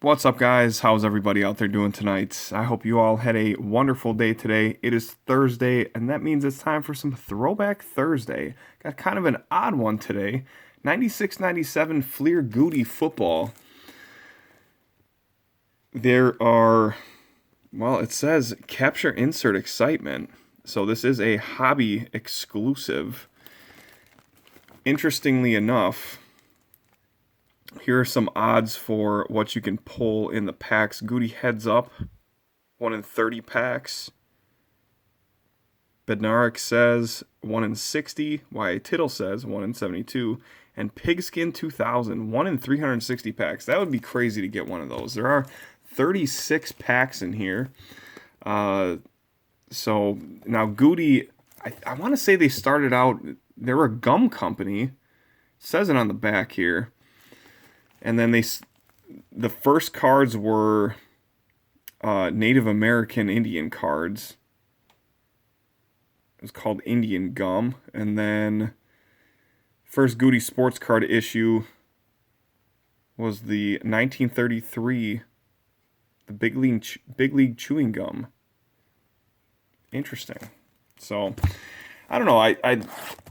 What's up, guys? How's everybody out there doing tonight? I hope you all had a wonderful day today. It is Thursday, and that means it's time for some Throwback Thursday. Got kind of an odd one today. 96-97 Fleer Goudey football. There are, well, it says capture insert excitement. So this is a hobby exclusive. Interestingly enough, here are some odds for what you can pull in the packs. Goudey heads up, 1 in 30 packs. Bednarik says 1 in 60. Y.A. Tittle says 1 in 72. And Pigskin 2000, 1 in 360 packs. That would be crazy to get one of those. There are 36 packs in here. So now Goudey, I want to say they started out, they're a gum company. It says it on the back here. And then the first cards were Native American Indian cards. It was called Indian Gum. And then first Goudey sports card issue was the 1933, the Big League Chewing Gum. Interesting. So, I don't know. I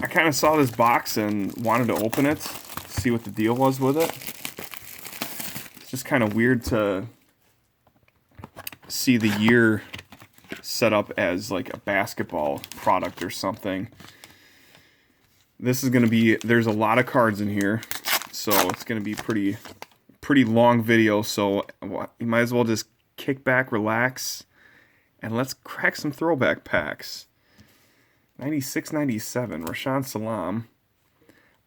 kind of saw this box and wanted to open it, see what the deal was with it. Just kind of weird to see the year set up as like a basketball product or something. This is going to be, there's a lot of cards in here, so it's going to be pretty long video, so you might as well just kick back, relax, and let's crack some throwback packs. 96-97, Rashaan Salam.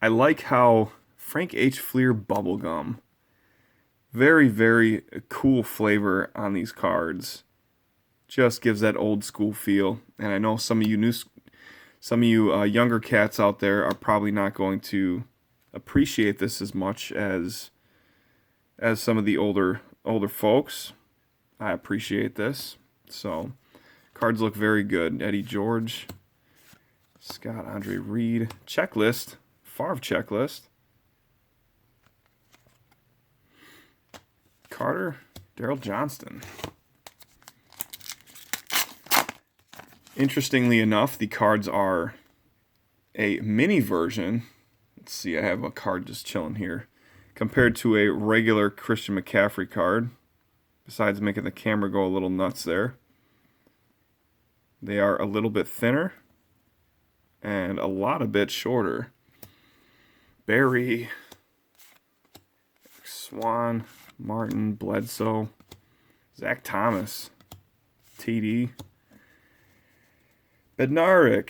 I like how Frank H. Fleer Bubblegum. Very, very cool flavor on these cards. Just gives that old school feel. And I know some of you younger cats out there are probably not going to appreciate this as much as some of the older folks. I appreciate this. So, cards look very good. Eddie George, Scott Andre Reed, checklist, Favre checklist. Carter, Daryl Johnston. Interestingly enough, the cards are a mini version. Let's see, I have a card just chilling here. Compared to a regular Christian McCaffrey card. Besides making the camera go a little nuts there. They are a little bit thinner. And a lot a bit shorter. Barry. Swan. Martin, Bledsoe, Zach Thomas, TD, Bednarik.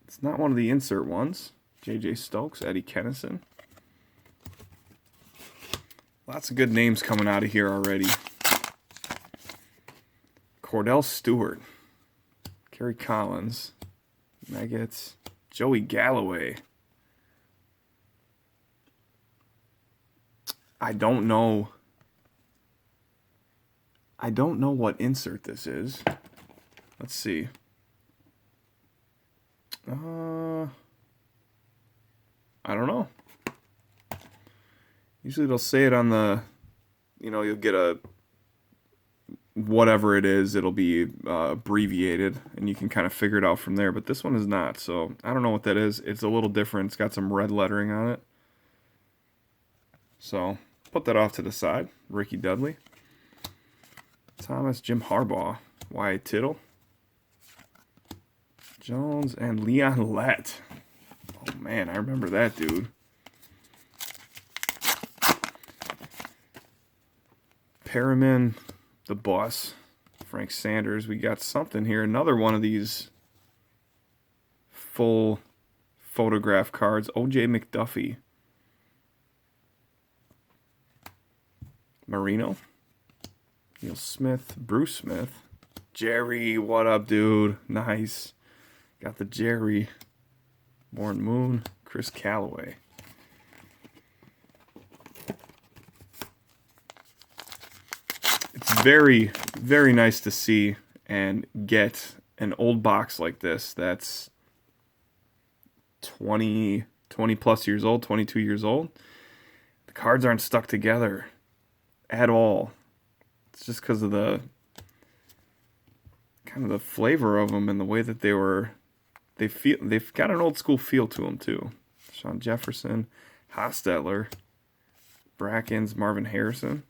It's not one of the insert ones. J.J. Stokes, Eddie Kennison. Lots of good names coming out of here already. Cordell Stewart, Kerry Collins, Nuggets, Joey Galloway. I don't know what insert this is. Let's see. I don't know. Usually they'll say it on the, you'll get a, whatever it is, it'll be abbreviated, and you can kind of figure it out from there. But this one is not, so I don't know what that is. It's a little different. It's got some red lettering on it. So, put that off to the side. Ricky Dudley. Thomas, Jim Harbaugh. Y.A. Tittle. Jones and Leon Lett. Oh man, I remember that dude. Perriman, the Boss. Frank Sanders. We got something here. Another one of these full photograph cards. O.J. McDuffie. Marino, Neil Smith, Bruce Smith, Jerry, what up, dude? Nice. Got the Jerry. Warren Moon, Chris Callaway. It's very, very nice to see and get an old box like this that's 20, 20 plus years old, 22 years old. The cards aren't stuck together at all. It's just because of the kind of the flavor of them and the way that they've got an old school feel to them too. Sean Jefferson, Hostetler, Brackens, Marvin Harrison,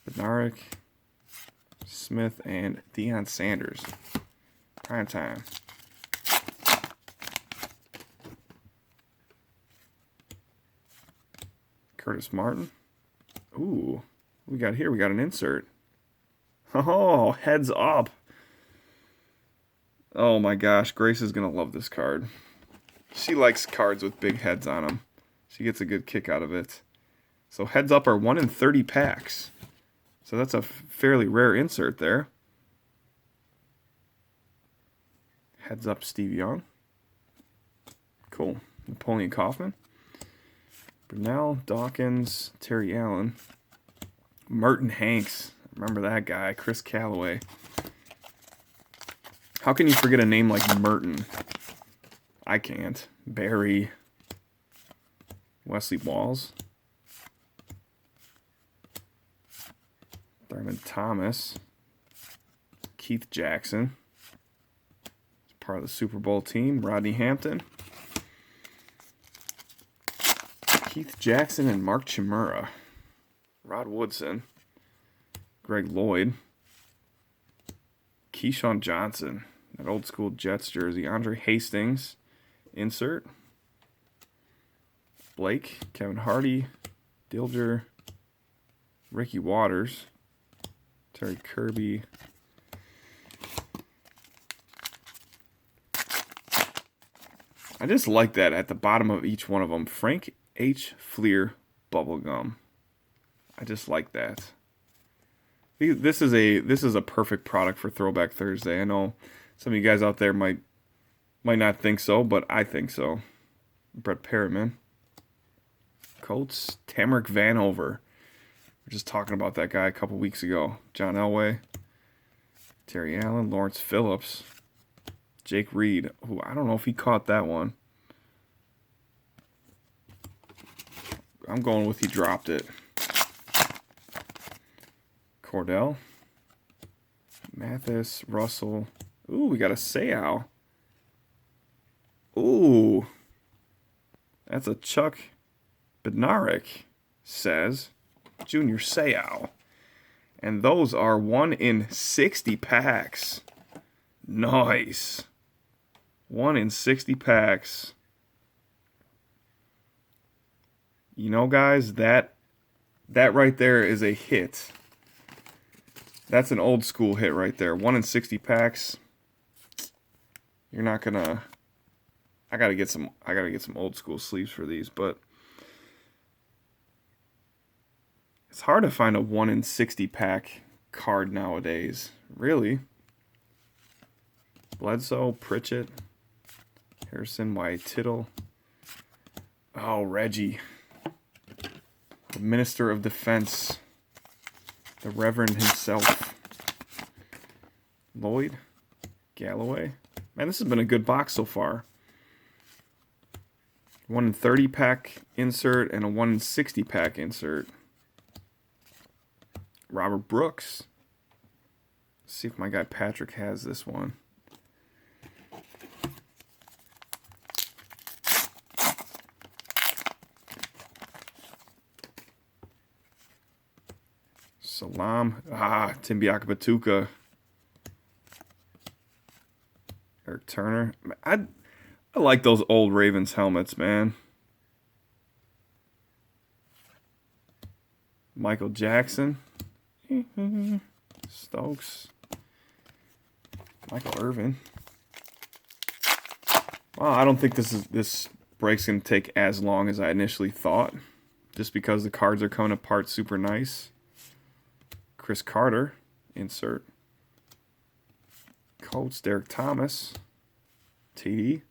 Bednarik, Smith, and Deion Sanders. Prime time. Curtis Martin. Ooh, we got here. We got an insert. Oh, heads up. Oh my gosh, Grace is going to love this card. She likes cards with big heads on them. She gets a good kick out of it. So heads up are 1 in 30 packs. So that's a fairly rare insert there. Heads up Steve Young. Cool. Napoleon Kaufman. Brunell, Dawkins, Terry Allen. Merton Hanks. Remember that guy. Chris Calloway. How can you forget a name like Merton? I can't. Barry. Wesley Walls. Thurman Thomas. Keith Jackson. Part of the Super Bowl team. Rodney Hampton. Keith Jackson and Mark Chimura. Rod Woodson. Greg Lloyd. Keyshawn Johnson. That old school Jets jersey. Andre Hastings. Insert. Blake. Kevin Hardy. Dilger. Ricky Waters. Terry Kirby. I just like that at the bottom of each one of them. Frank H. Fleer Bubblegum. I just like that. This is a perfect product for Throwback Thursday. I know some of you guys out there might not think so, but I think so. Brett Perriman. Coates. Tamarick Vanover. We were just talking about that guy a couple weeks ago. John Elway. Terry Allen. Lawrence Phillips. Jake Reed. Ooh, I don't know if he caught that one. I'm going with he dropped it. Cordell. Mathis. Russell. Ooh, we got a Seau. Ooh. That's a Chuck Bednarik, says Junior Seau. And those are 1 in 60 packs. Nice. 1 in 60 packs. You know, guys, that right there is a hit. That's an old school hit right there. 1 in 60 packs. You're not gonna. I gotta get some old school sleeves for these, but it's hard to find a 1 in 60 pack card nowadays. Really. Bledsoe, Pritchett, Harrison, White, Tittle. Oh, Reggie. The Minister of Defense. The Reverend himself. Lloyd. Galloway. Man, this has been a good box so far. 1 in 30 pack insert and a 1 in 60 pack insert. Robert Brooks. Let's see if my guy Patrick has this one. Salam. Timbiaka Batuka. Eric Turner. I like those old Ravens helmets, man. Michael Jackson. Stokes. Michael Irvin. Well, I don't think this break's going to take as long as I initially thought. Just because the cards are coming apart super nice. Chris Carter, insert. Colts, Derek Thomas. TD.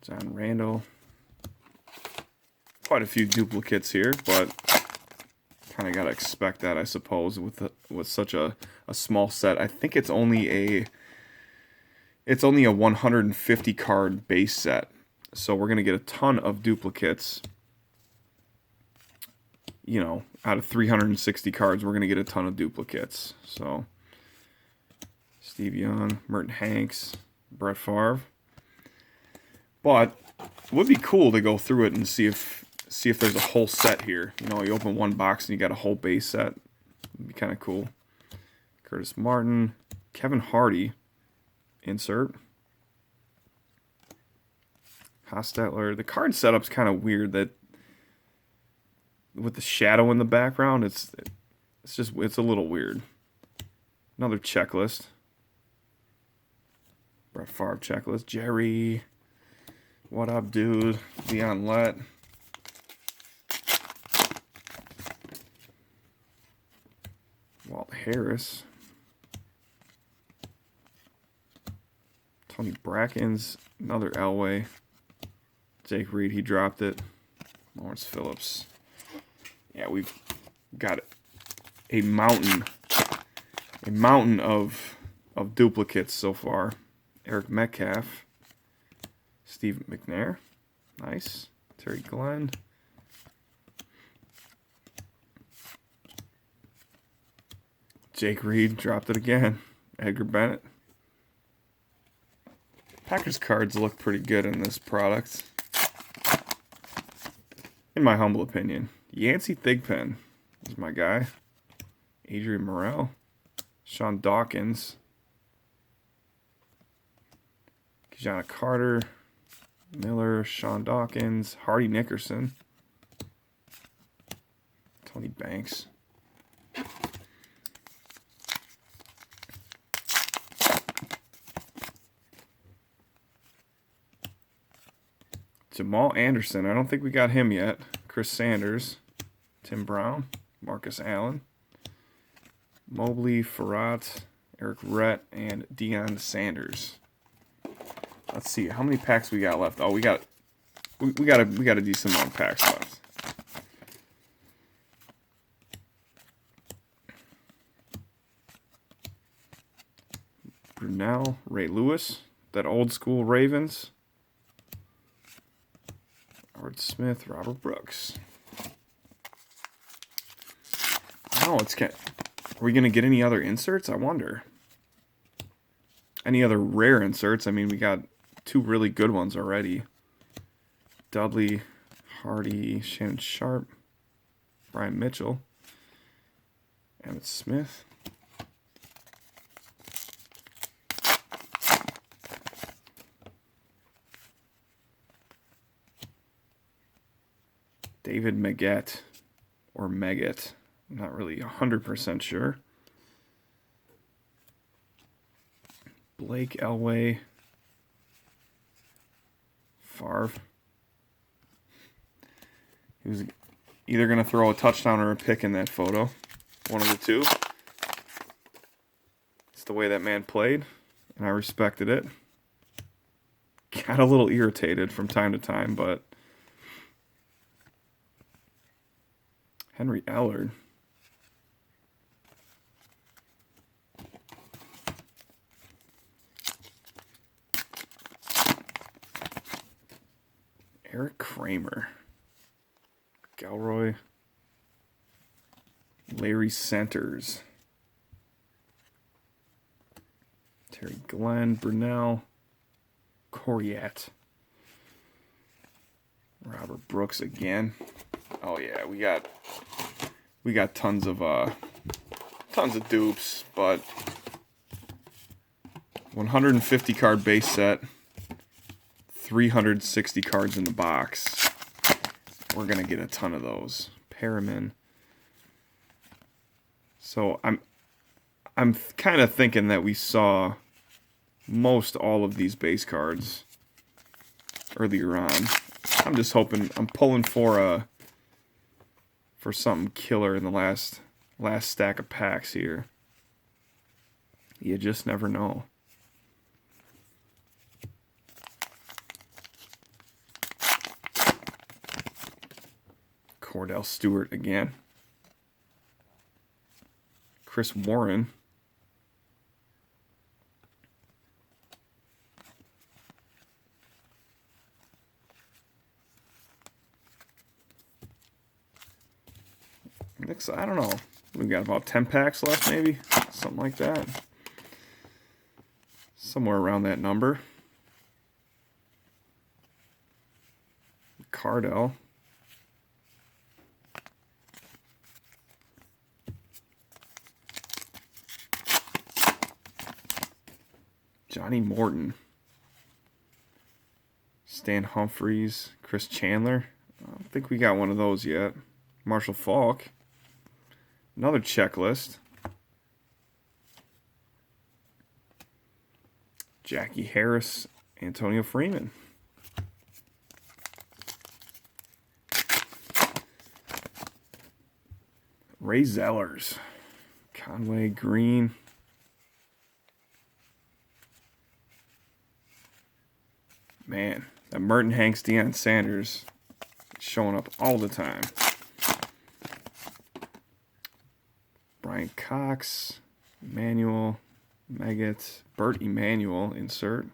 John Randall. Quite a few duplicates here, but kind of got to expect that, I suppose, with such a small set. I think it's only It's only a 150 card base set, so we're going to get a ton of duplicates. You know, out of 360 cards, we're going to get a ton of duplicates. So, Steve Young, Merton Hanks, Brett Favre. But it would be cool to go through it and see if there's a whole set here. You know, you open one box and you got a whole base set. It'd be kind of cool. Curtis Martin, Kevin Hardy, insert. Hostetler. The card setup's kind of weird that with the shadow in the background, it's a little weird. Another checklist. Brett Favre checklist. Jerry. What up, dude? Leon Lett. Walt Harris. Tony Brackens. Another Elway. Jake Reed, he dropped it. Lawrence Phillips. Yeah, we've got a mountain of duplicates so far. Eric Metcalf. Steve McNair. Nice. Terry Glenn. Jake Reed dropped it again. Edgar Bennett. Packers cards look pretty good in this product, in my humble opinion. Yancey Thigpen is my guy. Adrian Morrell. Sean Dawkins. Kajana Carter. Miller. Sean Dawkins. Hardy Nickerson. Tony Banks. Jamal Anderson. I don't think we got him yet. Chris Sanders. Tim Brown. Marcus Allen. Mobley, Farrat, Eric Rett, and Deion Sanders. Let's see how many packs we got left. Oh, we got a decent amount of packs left. Brunell, Ray Lewis, that old school Ravens. Howard Smith, Robert Brooks. Oh, are we going to get any other inserts? I wonder. Any other rare inserts? I mean, we got two really good ones already. Dudley, Hardy, Shannon Sharp, Brian Mitchell, Emmitt Smith. David Maggette, or Meggett. I'm not really 100% sure. Blake Elway. Favre. He was either going to throw a touchdown or a pick in that photo. One of the two. It's the way that man played, and I respected it. Got a little irritated from time to time, but Henry Allard. Eric Kramer. Galroy. Larry Centers. Terry Glenn. Brunell. Coriat. Robert Brooks again. Oh yeah, we got tons of dupes, but 150 card base set, 360 cards in the box. We're gonna get a ton of those. Perriman. So I'm kind of thinking that we saw most all of these base cards earlier on. I'm just hoping, I'm pulling for something killer in the last stack of packs here. You just never know. Cordell Stewart again. Chris Warren. I don't know. We got about 10 packs left, maybe? Something like that. Somewhere around that number. Cardell. Johnny Morton. Stan Humphries. Chris Chandler. I don't think we got one of those yet. Marshall Faulk. Another checklist. Jackie Harris. Antonio Freeman. Ray Zellers. Conway Green. Man, that Merton Hanks, Deion Sanders showing up all the time. Brian Cox, Emmanuel, Meggett, Bert Emanuel, insert.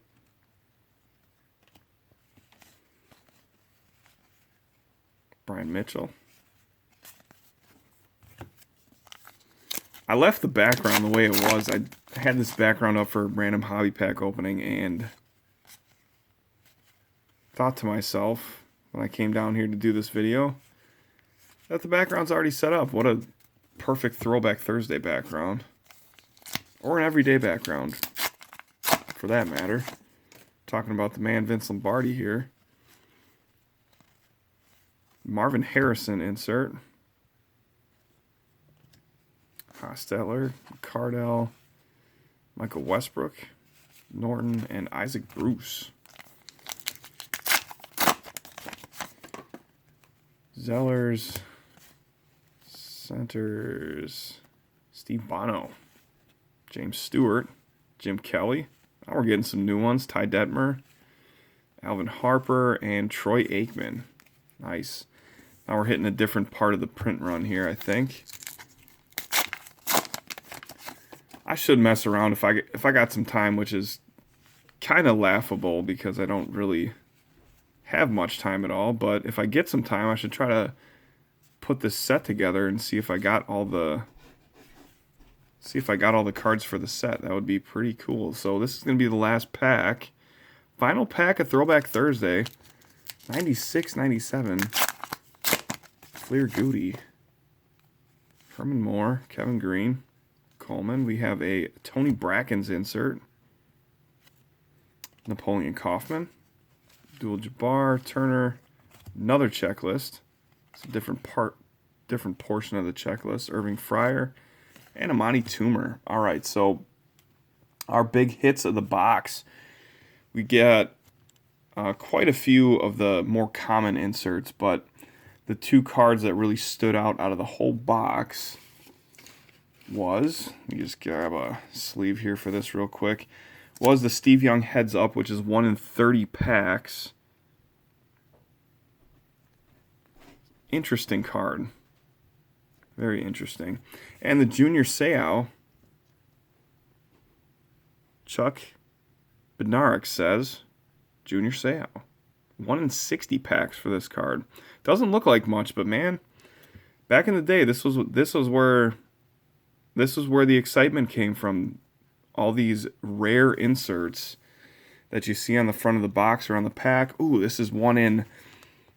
Brian Mitchell. I left the background the way it was. I had this background up for a random hobby pack opening and thought to myself when I came down here to do this video that the background's already set up. What a perfect Throwback Thursday background. Or an everyday background, for that matter. Talking about the man Vince Lombardi here. Marvin Harrison insert. Hostetler, Cardell, Michael Westbrook, Norton, and Isaac Bruce. Zellers, centers, Steve Bono, James Stewart, Jim Kelly. Now we're getting some new ones. Ty Detmer, Alvin Harper, and Troy Aikman. Nice. Now we're hitting a different part of the print run here, I think. I should mess around if I got some time, which is kind of laughable because I don't really have much time at all. But if I get some time, I should try to put this set together and see if I got all the cards for the set. That would be pretty cool. So this is going to be the last pack. Final pack of Throwback Thursday. 96, 97. Fleer Goudey. Herman Moore. Kevin Green. Coleman. We have a Tony Brackens insert. Napoleon Kaufman. Abdul-Jabbar. Turner. Another checklist. It's a different portion of the checklist. Irving Fryer. And Amani Toomer. All right, so our big hits of the box. We get quite a few of the more common inserts, but the two cards that really stood out of the whole box was, let me just grab a sleeve here for this real quick, was the Steve Young Heads Up, which is 1 in 30 packs. Interesting card. Very interesting. And the Junior Seau, Chuck Bednarik says, Junior Seau. 1 in 60 packs for this card. Doesn't look like much, but man, back in the day, this was where the excitement came from. All these rare inserts that you see on the front of the box or on the pack. Ooh, this is 1 in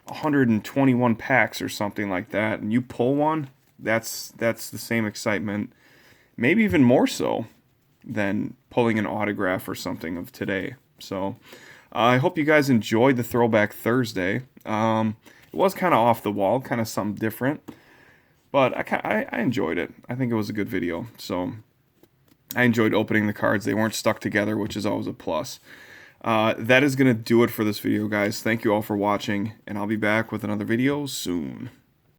121 packs or something like that. And you pull one, that's the same excitement, maybe even more so than pulling an autograph or something of today. So I hope you guys enjoyed the Throwback Thursday. It was kind of off the wall, kind of something different, but I enjoyed it. I think it was a good video. So I enjoyed opening the cards. They weren't stuck together, which is always a plus. That is going to do it for this video, guys. Thank you all for watching, and I'll be back with another video soon.